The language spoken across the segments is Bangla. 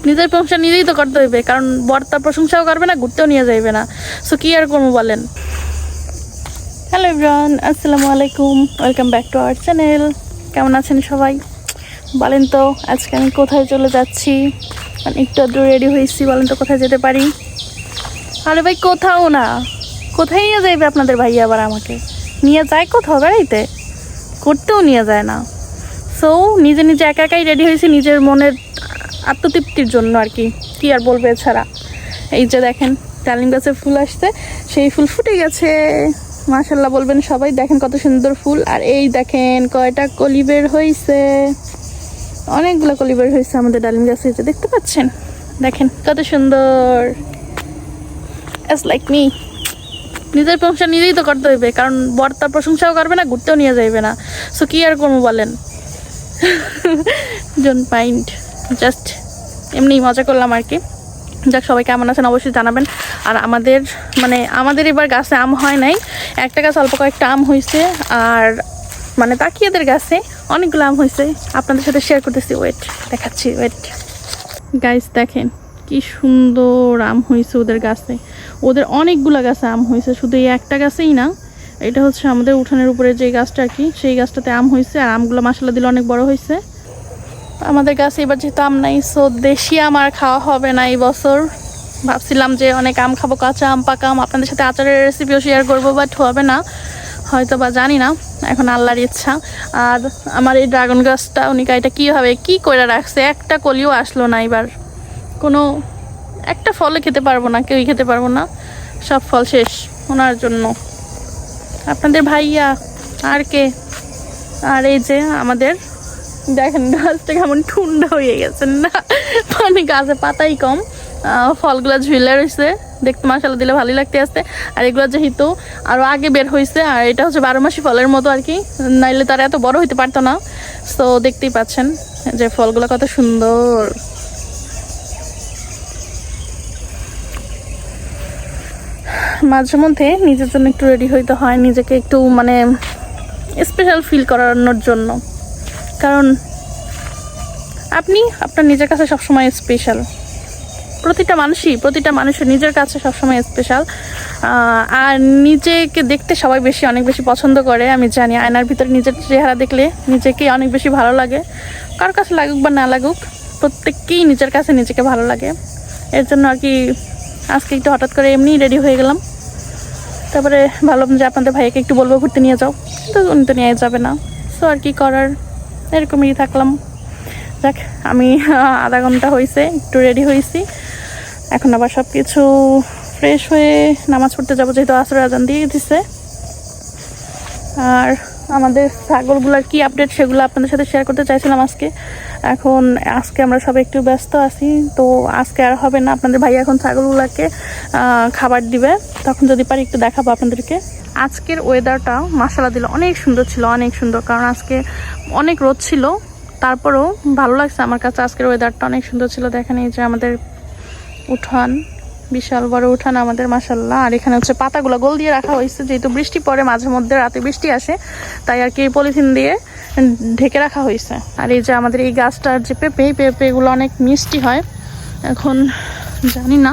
নিজের প্রশংসা নিজেই তো করতে হইবে, কারণ বর তার প্রশংসাও করবে না, ঘুরতেও নিয়ে যাইবে না। সো কি আর করবো বলেন। হ্যালো এভরিওয়ান, আসসালামু আলাইকুম, welcome back to our channel. কেমন আছেন সবাই বলেন তো? আজকে আমি কোথায় চলে যাচ্ছি, মানে একটু আধটু রেডি হয়েছি, বলেন তো কোথায় যেতে পারি? আরে ভাই কোথাও না, কোথায় নিয়ে যাইবে আপনাদের ভাই? আবার আমাকে নিয়ে যায় কোথাও বেড়াইতে, করতেও নিয়ে যায় না। সো নিজে নিজে একা একাই রেডি হয়েছি, নিজের মনের আত্মতৃপ্তির জন্য আর কি। কি আর বলবো এছাড়া। এই যে দেখেন ডালিম গাছের ফুল আসছে, সেই ফুল ফুটে গেছে, মাশাল্লাহ বলবেন সবাই। দেখেন কত সুন্দর ফুল। আর এই দেখেন কয়টা কলি বের হয়েছে, অনেকগুলো কলি বের হয়েছে আমাদের ডালিম গাছে, যে দেখতে পাচ্ছেন, দেখেন কত সুন্দর। অ্যাজ লাইক মি, নিজের প্রশংসা নিজেই তো করতে হইবে, কারণ বর তার প্রশংসাও করবে না, ঘুরতেও নিয়ে যাইবে না। সো কি আর করবো বলেন। ডোন্ট মাইন্ড, জাস্ট এমনি মজা করলাম আর কি। যাক, সবাই কেমন আছেন অবশ্যই জানাবেন। আর আমাদের এবার গাছে আম হয় নাই, একটা গাছ অল্প কয়েকটা আম হয়েছে, আর মানে তাকিয়াদের গাছে অনেকগুলো আম হয়েছে, আপনাদের সাথে শেয়ার করতেছি। ওয়েট দেখাচ্ছি, ওয়েট গাইস, দেখেন কি সুন্দর আম হয়েছে ওদের গাছে। ওদের অনেকগুলো গাছে আম হয়েছে, শুধু এই একটা গাছেই না। এটা হচ্ছে আমাদের উঠানের উপরে যে গাছটা আর কি, সেই গাছটাতে আম হয়েছে, আর আমগুলো মাশাআল্লাহ দিলে অনেক বড় হয়েছে। আমাদের গাছে এবার যেহেতু আম নাই, সো দেশি আম আর খাওয়া হবে না এই বছর। ভাবছিলাম যে অনেক আম খাবো, কাঁচা আম, পাকা আম, আপনাদের সাথে আচারের রেসিপিও শেয়ার করবো, বাট হবে না হয়তো, বা জানি না, এখন আল্লাহর ইচ্ছা। আর আমার এই ড্রাগন গাছটা উনিকা এটা কীভাবে কী করে রাখছে, একটা কলিও আসলো না এবার, কোনো একটা ফলে খেতে পারবো না, কেউই খেতে পারবো না, সব ফল শেষ ওনার জন্য। আপনাদের ভাইয়া আর কে। আর এই যে আমাদের দেখেন গাছটা কেমন ঠুন্ডা হয়ে গেছে না, মানে গাছে পাতাই কম, ফলগুলো ঝুলে রয়েছে, দেখতে মাশাআল্লাহ দিলে ভালোই লাগতে আসছে। আর এগুলো যেহেতু আরও আগে বের হয়েছে, আর এটা হচ্ছে 12 মাসি ফলের মতো আর কি, নাইলে তারা এত বড় হইতে পারতো না। তো দেখতেই পাচ্ছেন যে ফলগুলো কত সুন্দর। মাঝে মধ্যে নিজের জন্য একটু রেডি হইতে হয়, নিজেকে একটু মানে স্পেশাল ফিল করানোর জন্য, কারণ আপনি আপনার নিজের কাছে সবসময় স্পেশাল। প্রতিটা মানুষের নিজের কাছে সবসময় স্পেশাল। আর নিজেকে দেখতে সবাই অনেক বেশি পছন্দ করে, আমি জানি। আয়নার ভিতরে নিজের চেহারা দেখলে নিজেকে অনেক বেশি ভালো লাগে, কার কাছে লাগুক বা না লাগুক, প্রত্যেককেই নিজের কাছে নিজেকে ভালো লাগে। এর জন্য আর কি আজকে একটু হঠাৎ করে এমনি রেডি হয়ে গেলাম। তারপরে ভাবলাম যে আপনাদের ভাইয়াকে একটু বলবো ঘুরতে নিয়ে যাও, তো উনি তো নিয়ে যাবে না। সো আর কি করার, এরকমই থাকলাম। যাক, আমি আধা ঘন্টা হয়েছে একটু রেডি হয়েছি, এখন আবার সব কিছু ফ্রেশ হয়ে নামাজ পড়তে যাবো, যেহেতু আসরের আজান দিয়ে দিছে। আর আমাদের ছাগলগুলোর কি আপডেট, সেগুলো আপনাদের সাথে শেয়ার করতে চাইছিলাম আজকে আমরা সবাই একটু ব্যস্ত আছি, তো আজকে আর হবে না। আপনাদের ভাই এখন ছাগলগুলোকে খাবার দিবে, তখন যদি পারি একটু দেখাবো আপনাদেরকে। আজকের ওয়েদারটা মাশাআল্লাহ দিল অনেক সুন্দর ছিল, অনেক সুন্দর, কারণ আজকে অনেক রোদ ছিল, তারপরেও ভালো লাগছে আমার কাছে। আজকের ওয়েদারটা অনেক সুন্দর ছিল। দেখেন এই যে আমাদের উঠান, বিশাল বড় উঠান আমাদের মাশাআল্লাহ। আর এখানে হচ্ছে পাতাগুলো গোল দিয়ে রাখা হয়েছে, যেহেতু বৃষ্টি পড়ে, মাঝে মধ্যে রাতে বৃষ্টি আসে, তাই আর কি পলিথিন দিয়ে ঢেকে রাখা হয়েছে। আর এই যে আমাদের এই গাছটার যে পেঁপেগুলো অনেক মিষ্টি হয়। এখন জানি না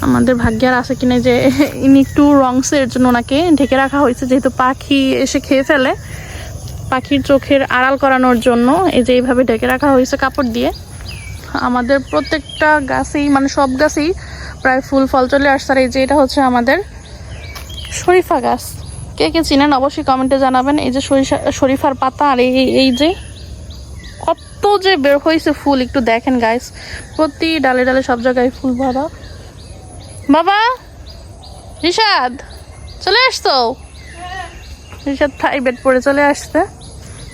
আমাদের ভাগ্যে আর আছে কিনা, যে ইনি একটু রংসের জন্য ওনাকে ঢেকে রাখা হয়েছে, যেহেতু পাখি এসে খেয়ে ফেলে, পাখির চোখের আড়াল করানোর জন্য এই যে এইভাবে ঢেকে রাখা হয়েছে কাপড় দিয়ে। আমাদের প্রত্যেকটা গাছেই, মানে সব গাছেই প্রায় ফুল ফল চলে আসছে। আর এই যে এটা হচ্ছে আমাদের শরীফা গাছ, কে কে চিনেন অবশ্যই কমেন্টে জানাবেন। এই যে শরীফার পাতা, আর এই যে কত যে বের হয়েছে ফুল, একটু দেখেন গাইস, প্রতি ডালে ডালে সব জায়গায় ফুল ভরা। বাবা রিশাদ চলে আসতো, রিশাদ প্রাইভেট পড়ে চলে আসছে।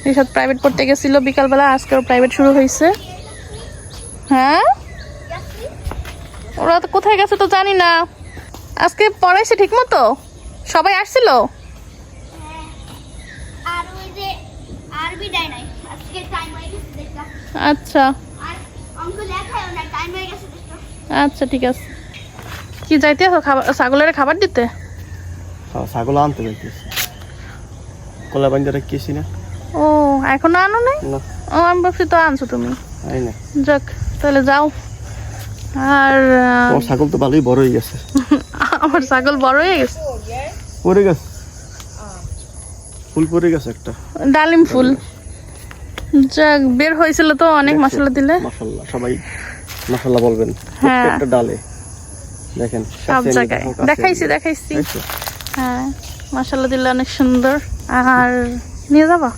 রিশাদ প্রাইভেট পড়তে গেছিল বিকালবেলা, আজকেও প্রাইভেট শুরু হয়েছে। হ্যাঁ, ওরা তো কোথায় গেছে তো জানি না। আজকে পড়াইছে ঠিক মতো, সবাই আসছিল। আচ্ছা আচ্ছা, ঠিক আছে। কি যাইতে ছাগলের খাবার দিতে? ছাগল আনতে যাইতেছি, কলা বান্ধা রেখেছি না। ও, এখনো আনো নাই? ও, আমি ভাবছি তো আনছো তুমি। যাক, তাহলে যাও, আর তোমার ছাগল তো ভালোই বড় হয়ে গেছে। আমার ছাগল বড় হয়ে গেছে। পড়ে গেছে, ফুল পড়ে গেছে একটা, ডালিম ফুল যাক বের হয়েছিল তো অনেক মশলা দিলে। মাশাআল্লাহ, সবাই মাশাআল্লাহ বলবেন। হ্যাঁ। প্রত্যেকটা ডালে দেখেন সব জায়গায় দেখাইছি। হ্যাঁ মশলা দিলে অনেক সুন্দর। আর নিয়ে যাবা?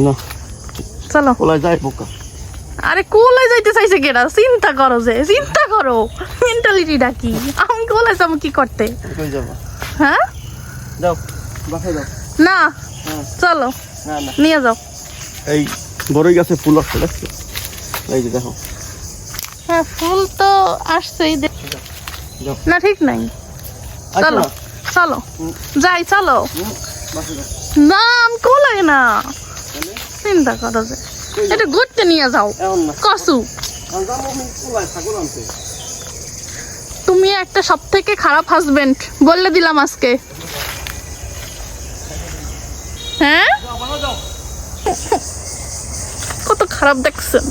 না, চলো। ওলাই যায় পোকা। আরে কোলায় যাইতে চাইছে কেডা? চিন্তা করো মেন্টালিটিটা কি? আমি কোলায় যাবো কি করতে? কই যাবা? হ্যাঁ যাও বাসায় যাও। না হ্যাঁ। চলো না না, নিয়ে যাও। এই বড়ই গাছে ফুল আসছে দেখছো? এই যে দেখো। হ্যাঁ ফুল তো আসছেই যাও। না ঠিক নাই। আসো চলো না। চলো যাই চলো। বাসায় যাও। না আমি কোলায় না, চিন্তা করো যে এটা ঘুরতে নিয়ে যাও। এমন না, কসু আমি যাবো, আমি কোলায় ছাগল আনতে। তুমি একটা সব থেকে খারাপ হাজবেন্ড বললে দিলাম আজকে। হ্যাঁ যাও, বাসায় যাও। কত খারাপ দেখছেন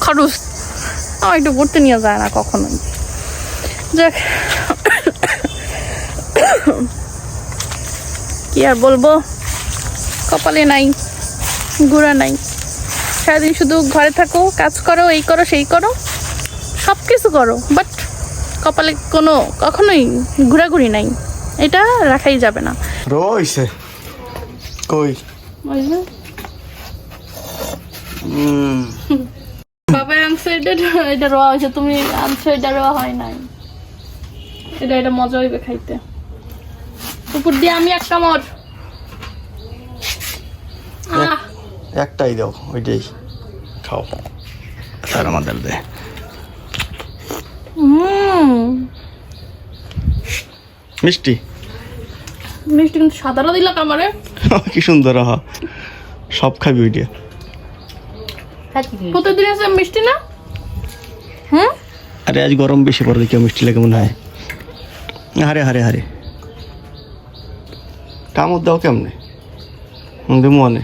খরচ। আমার একটু ঘুরতে নিয়ে যায় না কখনোই। যাক কি আর বলবো, কপালে নাই, ঘোরা নাই। সারাদিন শুধু ঘরে থাকো, কাজ করো, এই করো সেই করো, সব কিছু করো, বাট কপালে কোনো কখনোই ঘোরাঘুরি নাই। এটা রাখাই যাবে না। রইছে কই? বাবা আনছে এটা রোয়া হয়েছে, তুমি আনছো এটা রোয়া হয় নাই। এটা মজা হইবে খাইতে। উপর দিয়ে আমি এক কামড়। একটাই দাও, ওইটাই খাও। স্যার আমাদের দে। মিষ্টি মিষ্টি কিন্তু সাদারা দিলা কামারে। কি সুন্দর, আহা সব খাবি ওইটা। প্রতিদিন আছে মিষ্টি না? হুম আরে আজ গরম বেশি পড়ে, কেউ মিষ্টি লাগে মনে হয়। হারে হারে হারে কামড় দাও কেমনে? মনে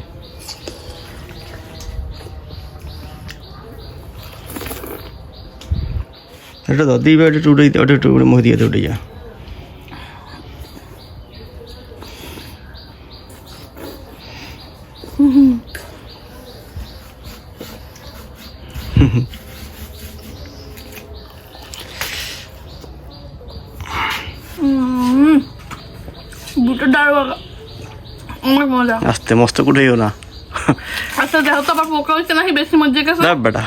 এটা দাও, দিবে ওটা উড়ে, ওটা একটু মুখ দিয়ে উঠে যা। বুটো ডারবা অনেক মজা। আস্তে মস্ত কুটেও না। আচ্ছা দেখো তো আবার পোকা হচ্ছে নাকি বেশি মজা গেছে। না বেটা,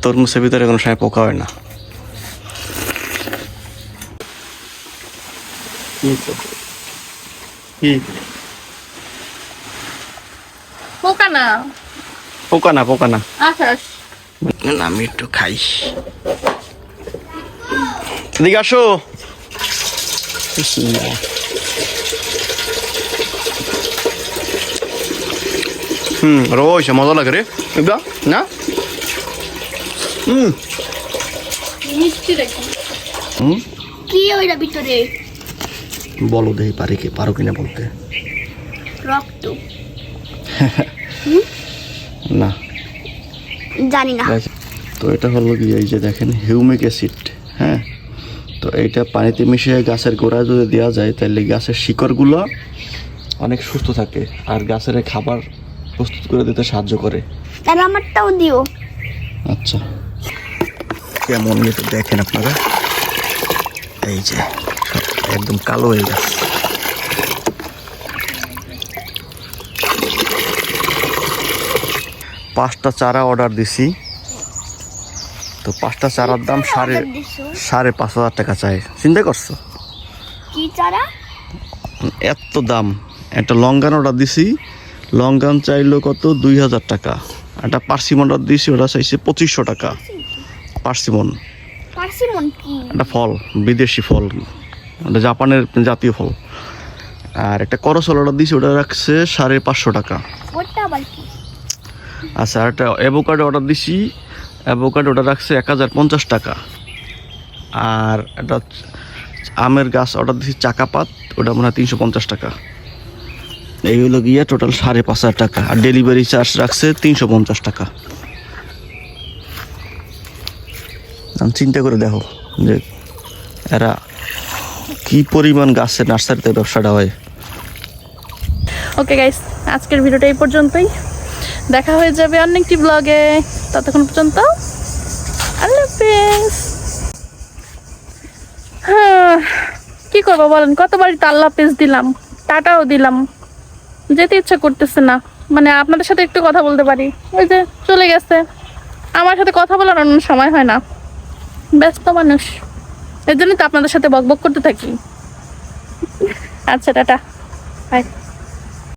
তরমুজের ভিতরে কোনো সময় পোকা হয় না। কি পোকা না? পোকা না, পোকা না। আচ্ছা না আমি একটু খাই। এদিকে আসো। রয়েছে, মজা লাগে রে একদম না। মিষ্টি দেখো কি ওইটা ভিতরে। বলো দেখি পারো কিনা বলতে। রক্ত না জানি না। তো এটা হলো কি, এই যে দেখেন হিউমিক অ্যাসিড। হ্যাঁ, তো এইটা পানিতে মিশিয়ে গাছের গোড়ায় যদি দেওয়া যায় তাহলে গাছের শিকড়গুলো অনেক সুস্থ থাকে আর গাছের খাবার প্রস্তুত করে দিতে সাহায্য করে। আর আমারটাও দিও। আচ্ছা কেমন এটা দেখেন আপনারা, এই যে একদম কালো হয়ে গেছে। পাঁচটা চারা অর্ডার দিছি, তো পাঁচটা চারার দাম 5,500 টাকা চাই। চিন্তা করছো কি চারা এত দাম? একটা লঙ্গান অর্ডার দিছি, লঙ্গান চাইলো কত 2,000 টাকা। একটা পার্সিমন অর্ডার দিছি, ওটা চাইছে 2,500 টাকা পার্সিমন। পার্সিমন কি? একটা ফল, বিদেশি ফল, ওটা জাপানের জাতীয় ফল। আর একটা করসল অর্ডার দিছি, ওটা রাখছে 550 টাকা। ওটা আবার কি? আচ্ছা, আর একটা অ্যাভোকাডো অর্ডার দিছি, অ্যাভোকাডো ওটা রাখছে 1,050 টাকা। আর একটা আমের গাছ অর্ডার দিছি চাকাপাত, ওটা মনে হয় 350 টাকা। এই হলো গিয়ে টোটাল 5,500 টাকা। আর ডেলিভারি চার্জ রাখছে 350 টাকা। এখন চিন্তা করে দেখো যে এরা কি পরিমাণ গাছের নার্সারিতে ব্যবসাটা হয়। ওকে গাইস, আজকের ভিডিওটা এই পর্যন্তই। দেখা হয়ে যাবে অন্য একটি ব্লগে। ততক্ষণ পর্যন্ত আল্লাহ হাফেজ। কি করবো বলেন, কতবারই তো আল্লাহ হাফেজ দিলাম, টাটাও দিলাম, যেতে ইচ্ছা করতেছে না। মানে আপনাদের সাথে একটু কথা বলতে পারি, ওই যে চলে গেছে। আমার সাথে কথা বলার অন্য সময় হয় না, ব্যস্ত মানুষ, এর জন্যই তো আপনাদের সাথে বকবক করতে থাকি। আচ্ছা, টাটা, বাই।